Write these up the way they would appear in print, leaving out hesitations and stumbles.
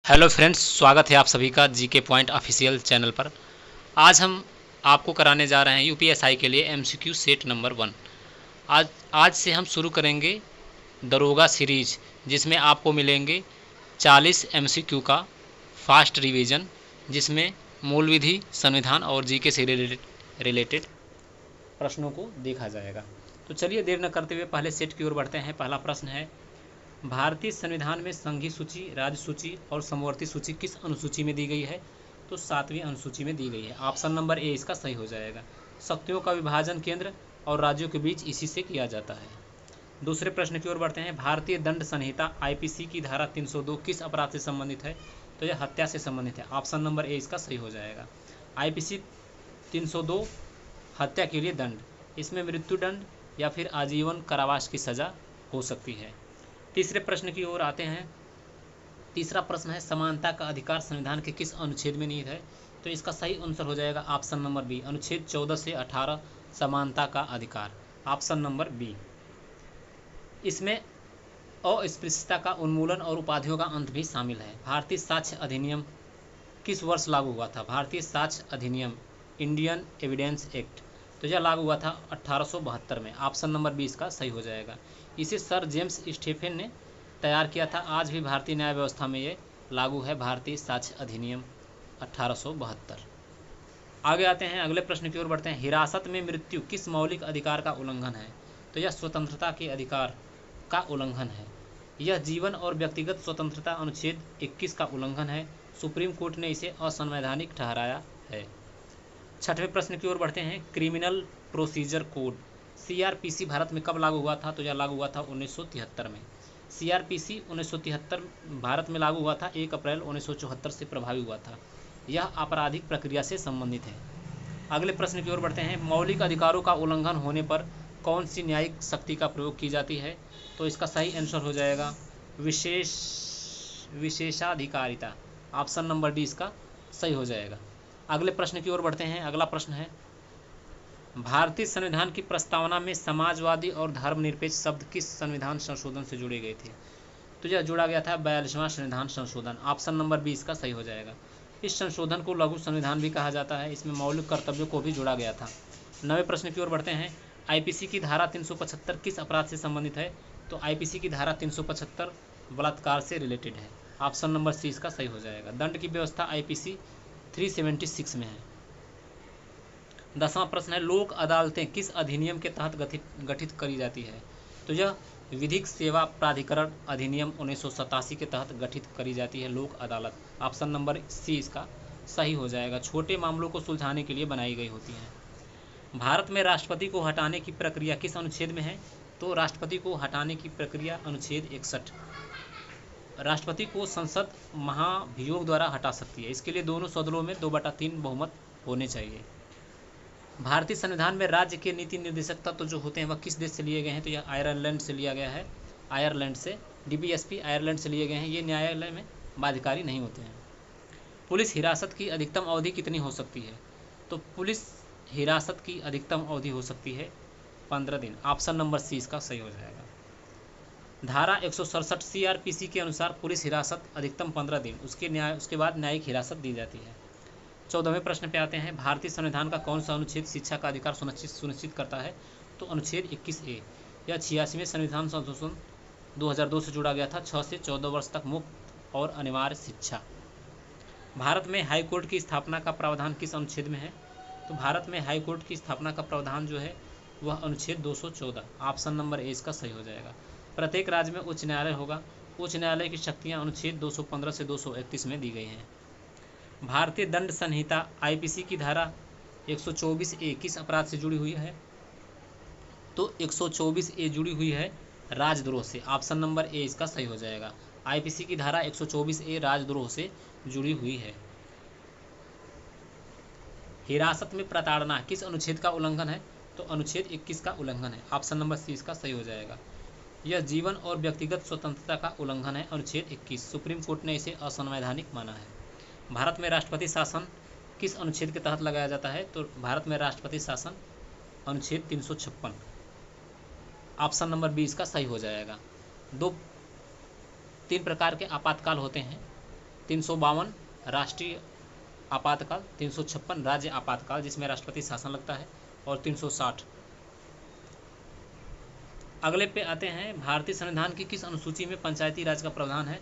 Hello friends, स्वागत है आप सभी का जीके पॉइंट ऑफिशियल चैनल पर। आज हम आपको कराने जा रहे हैं यूपीएसआई के लिए एमसीक्यू सेट नंबर 1। आज आज से हम शुरू करेंगे दरोगा सीरीज, जिसमें आपको मिलेंगे 40 एमसीक्यू का फास्ट रिवीजन, जिसमें मूल विधि, संविधान और जीके से रिलेटेड प्रश्नों को देखा जाएगा। तो चलिए देर न करते हुए पहले सेट की ओर बढ़ते हैं। पहला प्रश्न है, भारतीय संविधान में संघीय सूची, राज्य सूची और समवर्ती सूची किस अनुसूची में दी गई है? तो 7वीं अनुसूची में दी गई है। ऑप्शन नंबर ए इसका सही हो जाएगा। शक्तियों का विभाजन केंद्र और राज्यों के बीच इसी से किया जाता है। दूसरे प्रश्न की ओर बढ़ते हैं। भारतीय दंड संहिता आईपीसी की धारा 302 किस अपराध से संबंधित है? तो यह हत्या से संबंधित है। ऑप्शन नंबर ए इसका सही हो जाएगा। आईपीसी 302 हत्या के लिए दंड, इसमें मृत्यु दंड या फिर आजीवन कारावास की सजा हो सकती है। तीसरे प्रश्न की ओर आते हैं। तीसरा प्रश्न है, समानता का अधिकार संविधान के किस अनुच्छेद में निहित है? तो इसका सही आंसर हो जाएगा ऑप्शन नंबर बी, अनुच्छेद 14 से 18, समानता का अधिकार। Option number B. इसमें अस्पृश्यता का उन्मूलन और उपाधियों का अंत भी शामिल है। भारतीय साक्ष्य अधिनियम किस वर्ष लागू हुआ था? भारतीय साक्ष्य अधिनियम, इंडियन एविडेंस एक्ट, तो यह लागू हुआ था 1872 में। ऑप्शन नंबर 20 का सही हो जाएगा। इसे सर जेम्स स्टीफेन ने तैयार किया था। आज भी भारतीय न्याय व्यवस्था में ये लागू है, भारतीय साक्ष्य अधिनियम 1872। आगे आते हैं, अगले प्रश्न की ओर बढ़ते हैं। हिरासत में मृत्यु किस मौलिक अधिकार का उल्लंघन है? तो यह स्वतंत्रता के अधिकार का उल्लंघन है। यह जीवन और व्यक्तिगत स्वतंत्रता अनुच्छेद 21 का उल्लंघन है। सुप्रीम कोर्ट ने इसे असंवैधानिक ठहराया है। छठवें प्रश्न की ओर बढ़ते हैं। Criminal procedure code CrPC Bharat में कब लागू हुआ था? तो यह लागू हुआ था 1973 में। सीआरपीसी 1973 भारत में लागू हुआ था। 1 अप्रैल 1974 से प्रभावी हुआ था। यह आपराधिक प्रक्रिया से संबंधित है। अगले प्रश्न की ओर बढ़ते हैं। मौलिक अधिकारों का उल्लंघन होने पर कौन सी न्यायिक शक्ति का प्रयोग की जाती है? तो इसका सही आंसर हो जाएगा विशेषाधिकारिता। ऑप्शन नंबर डी इसका सही हो जाएगा। अगले प्रश्न की ओर बढ़ते हैं। अगला प्रश्न है, भारतीय संविधान की प्रस्तावना में समाजवादी और धर्मनिरपेक्ष शब्द किस संविधान संशोधन से जुड़े गए थे? तो यह जोड़ा गया था 42वां संविधान संशोधन। ऑप्शन नंबर बी इसका सही हो जाएगा। इस संशोधन को लघु संविधान भी कहा जाता है। इसमें मौलिक कर्तव्यों को भी जोड़ा गया था। 9वें प्रश्न की ओर बढ़ते हैं। आईपीसी की धारा 375 किस अपराध से संबंधित है? तो आईपीसी की धारा 375 बलात्कार से रिलेटेड है। ऑप्शन नंबर सी इसका सही हो जाएगा। दंड की व्यवस्था आईपीसी 376 में है। 10वां प्रश्न है, लोक अदालतें किस अधिनियम के तहत गठित करी जाती है? तो यह विधिक सेवा प्राधिकरण अधिनियम 1987 के तहत गठित करी जाती है लोक अदालत। ऑप्शन नंबर सी इसका सही हो जाएगा। छोटे मामलों को सुलझाने के लिए बनाई गई होती हैं। भारत में राष्ट्रपति को हटाने की प्रक्रिया किस अनुच्छेद में है? तो राष्ट्रपति को हटाने की प्रक्रिया अनुच्छेद 61। राष्ट्रपति को संसद महाभियोग द्वारा हटा सकती है। इसके लिए दोनों सदनों में 2/3 बहुमत होने चाहिए। भारतीय संविधान में राज्य के नीति निर्देशक तत्व जो होते हैं वह किस देश से लिए गए हैं? तो यह आयरलैंड से लिया गया है। आयरलैंड से डीबीएसपी आयरलैंड से लिए गए हैं। ये न्यायालय में बाध्यकारी नहीं होते हैं। पुलिस हिरासत की अधिकतम अवधि कितनी हो सकती है? तो पुलिस हिरासत की अधिकतम अवधि हो सकती है 15 दिन। ऑप्शन नंबर सी इसका सही हो जाएगा। धारा 167 सीआरपीसी के अनुसार पुलिस हिरासत अधिकतम 15 दिन, उसके बाद न्यायिक हिरासत दी जाती है। 14वें प्रश्न पे आते हैं। भारतीय संविधान का कौन सा अनुच्छेद शिक्षा का अधिकार सुनिश्चित करता है? तो अनुच्छेद 21A। यह 86वें संविधान संशोधन 2002 से जोड़ा गया था। 6 से 14 वर्ष तक मुफ्त और अनिवार्य शिक्षा। भारत में हाई कोर्ट की स्थापना का प्रावधान किस अनुच्छेद में है? तो भारत में हाई कोर्ट की स्थापना का प्रावधान जो है वह अनुच्छेद 214। ऑप्शन नंबर ए इसका सही हो जाएगा। प्रत्येक राज्य में उच्च न्यायालय होगा। उच्च न्यायालय की शक्तियाँ अनुच्छेद 215 से 231 में दी गई हैं। भारतीय दंड संहिता आईपीसी की धारा 124A किस अपराध से जुड़ी हुई है? तो 124A जुड़ी हुई है राजद्रोह से। ऑप्शन नंबर ए इसका सही हो जाएगा। आईपीसी की धारा 124A राजद्रोह से जुड़ी हुई है। हिरासत में प्रताड़ना किस अनुच्छेद का उल्लंघन है? तो अनुच्छेद 21 का उल्लंघन है। ऑप्शन नंबर सी इसका सही हो जाएगा। यह जीवन और व्यक्तिगत स्वतंत्रता का उल्लंघन है। अनुच्छेद 21। सुप्रीम कोर्ट ने इसे असंवैधानिक माना है। भारत में राष्ट्रपति शासन किस अनुच्छेद के तहत लगाया जाता है? तो भारत में राष्ट्रपति शासन अनुच्छेद 356। ऑप्शन नंबर बी इसका सही हो जाएगा। 3 प्रकार के आपातकाल होते हैं। 352 राष्ट्रीय आपातकाल, 356 राज्य आपातकाल जिसमें राष्ट्रपति शासन लगता है, और 360। अगले पे आते हैं, भारतीय संविधान की किस अनुसूची में पंचायती राज का प्रावधान है?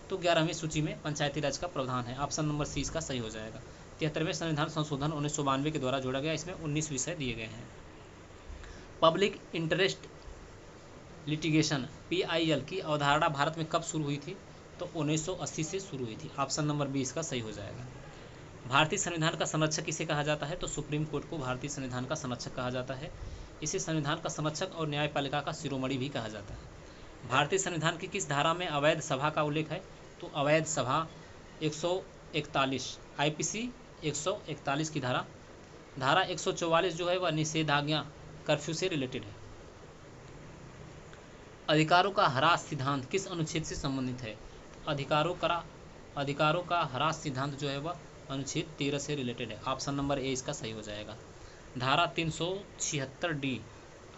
तो 11वीं सूची में पंचायती राज का प्रावधान है। ऑप्शन नंबर सी इसका सही हो जाएगा। 73वें संविधान संशोधन 1992 के द्वारा जोड़ा गया, इसमें 19 विषय दिए गए हैं। पब्लिक इंटरेस्ट लिटिगेशन PIL की अवधारणा भारत में कब शुरू हुई थी? तो 1980 से शुरू हुई थी। ऑप्शन नंबर बी इसका सही हो जाएगा। भारतीय संविधान का संरक्षक किसे कहा जाता है? तो सुप्रीम कोर्ट को भारतीय संविधान का संरक्षक कहा जाता है। इसे संविधान का संरक्षक और न्यायपालिका का शिरोमणि भी कहा जाता है। भारतीय संविधान की किस धारा में अवैध सभा का उल्लेख है? तो अवैध सभा 141 IPC 141 की धारा 144 जो है वह निषेधाज्ञा कर्फ्यू से रिलेटेड है। अधिकारों का ह्रास सिद्धांत किस अनुच्छेद से संबंधित है? अधिकारों का ह्रास सिद्धांत जो है वह अनुच्छेद 13 से रिलेटेड है। ऑप्शन नंबर ए इसका सही हो जाएगा। धारा 376D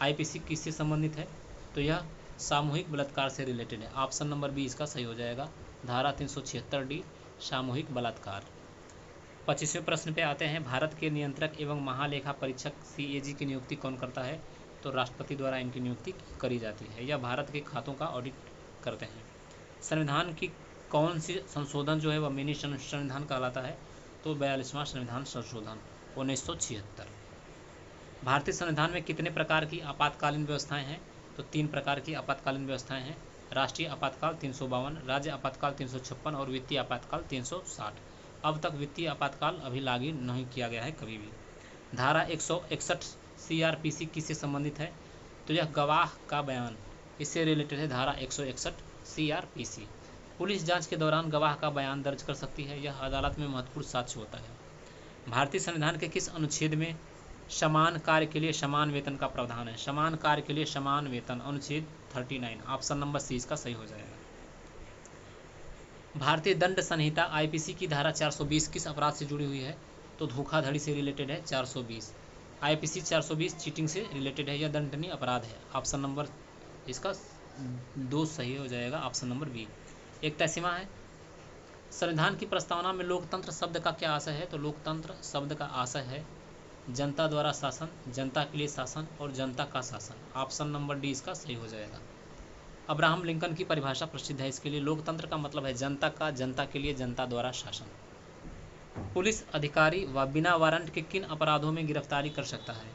IPC किससे संबंधित है? तो यह सामूहिक बलात्कार से रिलेटेड है। ऑप्शन नंबर बी इसका सही हो जाएगा। धारा 376D सामूहिक बलात्कार। 25वें प्रश्न पे आते हैं, भारत के नियंत्रक एवं महालेखा परीक्षक CAG की नियुक्ति कौन करता है? तो राष्ट्रपति द्वारा इनकी नियुक्ति करी जाती है। यह भारत के खातों का ऑडिट करते हैं। संविधान की कौन सी संशोधन जो है वह मिनी संविधान कहलाता है? तो 42वां संविधान संशोधन 1976। भारतीय संविधान में कितने प्रकार की आपातकालीन व्यवस्थाएं हैं? तो 3 प्रकार की आपातकालीन व्यवस्थाएं हैं। राष्ट्रीय आपातकाल 352, राज्य आपातकाल 356 और वित्तीय आपातकाल 360। अब तक वित्तीय आपातकाल अभी लागू नहीं किया गया है कभी भी। धारा 161 CRPC किससे संबंधित है? तो यह गवाह का बयान, इससे रिलेटेड है। धारा 161 CRPC पुलिस जांच के दौरान गवाह का बयान दर्ज कर सकती है। यह अदालत में महत्वपूर्ण साक्ष्य होता है। भारतीय संविधान के किस अनुच्छेद में समान कार्य के लिए समान वेतन का प्रावधान है? समान कार्य के लिए समान वेतन, अनुच्छेद 39। ऑप्शन नंबर सी इसका सही हो जाएगा। भारतीय दंड संहिता IPC की धारा 420 किस अपराध से जुड़ी हुई है? तो धोखाधड़ी से रिलेटेड है। 420 IPC 420 चीटिंग से रिलेटेड है। यह दंडनीय अपराध है। ऑप्शन नंबर इसका 2 सही हो जाएगा। Option number B. एकता सीमा है। संविधान की प्रस्तावना में लोकतंत्र शब्द का क्या आशय है? तो लोकतंत्र शब्द का आशय है जनता द्वारा शासन, जनता के लिए शासन और जनता का शासन। ऑप्शन नंबर डी इसका सही हो जाएगा। अब्राहम लिंकन की परिभाषा प्रसिद्ध है इसके लिए। लोकतंत्र का मतलब है जनता का, जनता के लिए, जनता द्वारा शासन। पुलिस अधिकारी व बिना वारंट के किन अपराधों में गिरफ्तारी कर सकता है?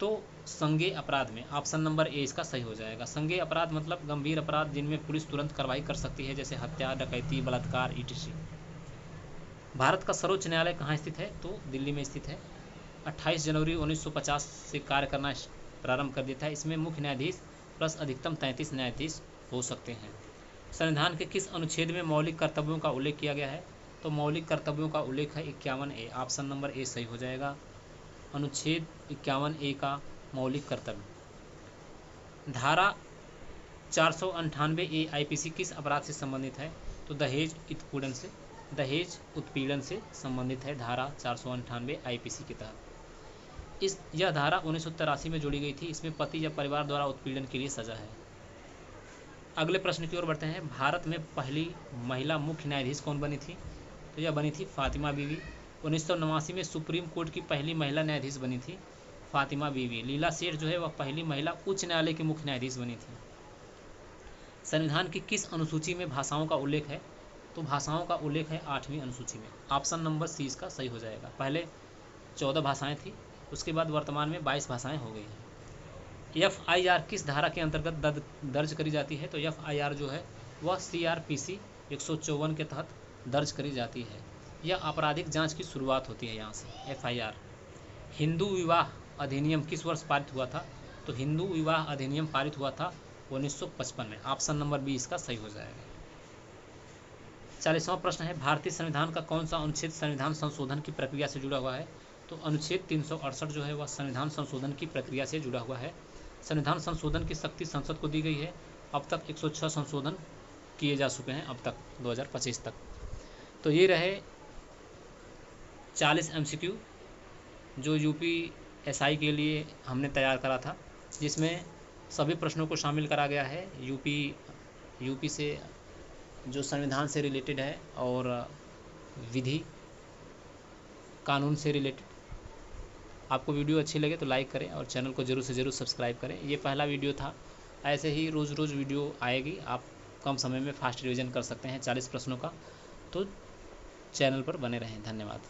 तो संज्ञेय अपराध में। ऑप्शन नंबर ए इसका सही हो जाएगा। संज्ञेय अपराध मतलब गंभीर अपराध जिनमें पुलिस तुरंत कार्रवाई कर सकती है, जैसे हत्या, डकैती, बलात्कार etc। भारत का सर्वोच्च न्यायालय कहाँ स्थित है? तो दिल्ली में स्थित है। 28 जनवरी 1950 से कार्य करना प्रारंभ कर दिया था। इसमें मुख्य न्यायाधीश प्लस अधिकतम 33 न्यायाधीश हो सकते हैं। संविधान के किस अनुच्छेद में मौलिक कर्तव्यों का उल्लेख किया गया है? तो मौलिक कर्तव्यों का उल्लेख है 51A। ऑप्शन नंबर ए सही हो जाएगा। अनुच्छेद 51A का मौलिक कर्तव्य। धारा 498A IPC किस अपराध से संबंधित है? तो दहेज उत्पीड़न से संबंधित है। धारा 498 IPC के तहत यह धारा 1983 में जोड़ी गई थी। इसमें पति या परिवार द्वारा उत्पीड़न के लिए सजा है। अगले प्रश्न की ओर बढ़ते हैं। भारत में पहली महिला मुख्य न्यायाधीश कौन बनी थी? तो यह बनी थी फातिमा बीवी। 1989 में सुप्रीम कोर्ट की पहली महिला न्यायाधीश बनी थी फातिमा बीवी। लीला सेठ जो है वह पहली महिला उच्च न्यायालय की मुख्य न्यायाधीश बनी थी। संविधान की किस अनुसूची में भाषाओं का उल्लेख है? तो भाषाओं का उल्लेख है 8वीं अनुसूची में। ऑप्शन नंबर सी इसका सही हो जाएगा। पहले 14 भाषाएं थी, उसके बाद वर्तमान में 22 भाषाएं हो गई हैं। FIR किस धारा के अंतर्गत दर्ज करी जाती है? तो FIR जो है वह CRPC 154 के तहत दर्ज करी जाती है। यह आपराधिक जांच की शुरुआत होती है यहाँ से। FIR। हिंदू विवाह अधिनियम किस वर्ष पारित हुआ था? तो हिंदू विवाह अधिनियम पारित हुआ था 1955 में। ऑप्शन नंबर बी इसका सही हो जाएगा। 40वां प्रश्न है, भारतीय संविधान का कौन सा अनुच्छेद संविधान संशोधन की प्रक्रिया से जुड़ा हुआ है? तो अनुच्छेद 368 जो है वह संविधान संशोधन की प्रक्रिया से जुड़ा हुआ है। संविधान संशोधन की शक्ति संसद को दी गई है। अब तक 106 संशोधन किए जा चुके हैं अब तक 2025 तक। तो ये रहे 40 MCQ जो UPSI के लिए हमने तैयार करा था, जिसमें सभी प्रश्नों को शामिल करा गया है। यूपी से जो संविधान से रिलेटेड है और विधि कानून से रिलेटेड। आपको वीडियो अच्छी लगे तो लाइक करें और चैनल को ज़रूर से ज़रूर सब्सक्राइब करें। ये पहला वीडियो था, ऐसे ही रोज़ रोज़ वीडियो आएगी। आप कम समय में फास्ट रिवीजन कर सकते हैं 40 प्रश्नों का। तो चैनल पर बने रहें। धन्यवाद।